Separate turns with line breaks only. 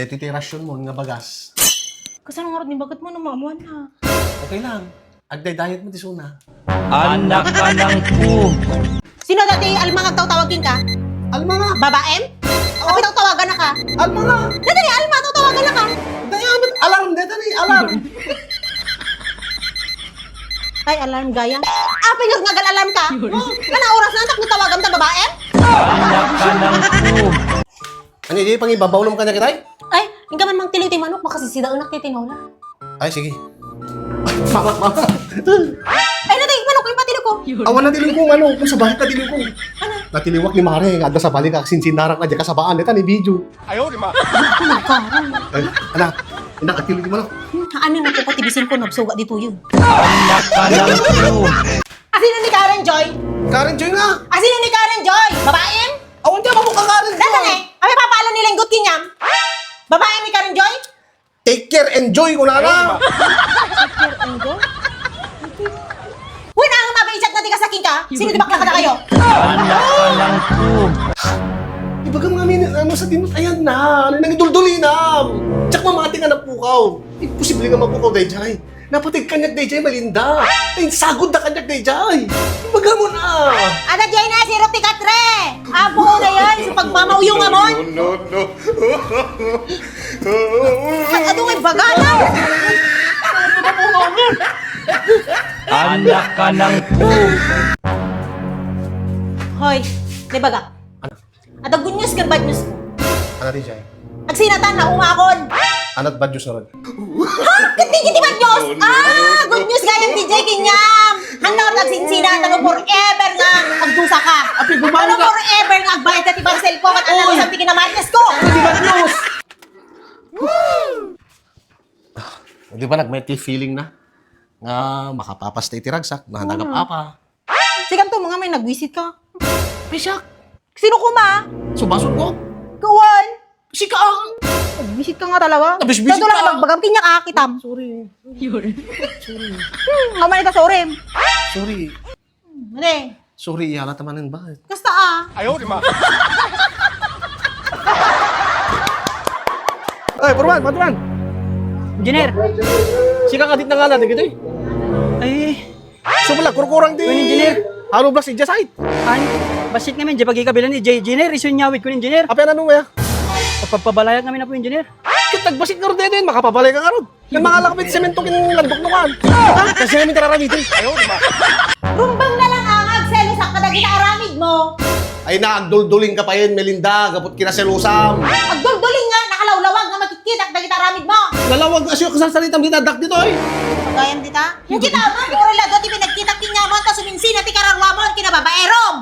Detitirasyon mo nga bagas.
Kasano nga rin bagat mo namamuan ha?
Okay lang. Agday-diet mo disuna.
Anak ka ng po.
Sino dati almang agtaw-tawagin ka?
Alma nga!
Babaem? Kapit ang tawagan na ka?
Alma nga!
Dati ni alma, tawagan na ka?
Dayaman! Alarm! Deta ni! Alarm!
Ay, alarm gaya. Pinag nga alarm ka? Kana oras na, tak tawagan ta babaem?
Anak ka ng po.
Ano di pang ibabaw naman kanya kitay?
Ay, hindi man mang tiliw ti manok, makasisida unak ti tinola.
Ay, sige. Ay, mama.
Ay, natay manok, yung patilo ko.
Awan na dilin ko, ano, kung sa balik na dilin ko.
Ano?
Natiliwak ni Mare, nga sa balik ka, sinsindarak na dyan kasabaan, neta ni video.
Ayaw, di ba?
Ay, anak, inakatili mo lang.
Ano na po patibisin ko, nabsuga dito yun.
Anak ka ng po.
Asino ni Karen Joy?
Karen Joy nga!
Asino ni Karen Joy? Babaem?
Awan dyan, mabukang Karen
Datan
Joy!
eh, kami papaalam nilang gut kinyam. Babaem ni Karen Joy?
Take care, enjoy ko na na!
Uy, na ang mabaisat na di kasakin ka? Sino di bakla ka na kayo?
Anak ka ng po.
Ibaga mga ano sa dinot, ayan na, nangidulduli-nam. Tsak mamati nga ng pukaw. Imposible nga mapukaw, Dayjay. Napatig kanyak, Dayjay, malinda. Ay, sagod na kanyak, Dayjay. Ibaga mo na.
Ada dyan na si Roti Katre! Abo na yan sa pagmamauyong amon!
No.
At adong ay bagana!
Anak ka ng po.
Hoy, di baga? At ang good news ka bad news mo.
Ano, Dayjay?
Agsinatan na umakon!
Anot bad news na ron?
Ha? Kiti bad news? Good news gayang DJ Kinyam! Handa ka agsinsinatan no forever nga agdusa ka!
Api, bumalo
Ano
ka!
forever nga agbayad ka ti parcel ko at ano sa tikin na martes ko!
Hindi bad news! Di ba may feeling na? Nga makapapas na itiragsak, na nagapapa.
Sigang to mga may nag-visit ka.
Pisyak!
Sino ko ma?
Subasot ko!
Kawan!
Si Kaang!
Nag-visit ka nga talaga.
Nabis-visit
Dito lang
ka.
magbagam kinyak akitam.
Sorry.
Kamay ka sorry.
Sorry.
Mane,
Sorry, yala tamanin bakit?
kasta
Ayaw, di ba?
Ay, Purman, Paturan!
Engineer!
Sika kadit na nga natin gito eh.
Ay,
Sumula, kurkurang di...
Kun engineer.
Halo blas idja side.
an, basit namin, di pagkikabilan ni engineer, isun nyawit ko ni engineer.
Apa yan anong ya?
Pagpapabalayag kami na po engineer.
Kit nagbasit nga ron din, makapabalay ka nga ron. Yung mga lakapit semento kinlandok-nukan. Ha? Kasi namin tararamitin. Ayaw, di ba?
Rumbang na lang ang agselo sa kadagita aramid mo.
Ay na, agdulduling ka pa yun, Melinda. Gapot kinaselusam.
Agdulduling nga, nakalawlawag nga magkikita kadagita aramid mo.
Lalawag na siya kasasalitang dinadak dito eh.
Pagayan dita? Yung kita man, puro lado ti pinagkita kinyaman ta suminsin at ikararwamon kinababaerom.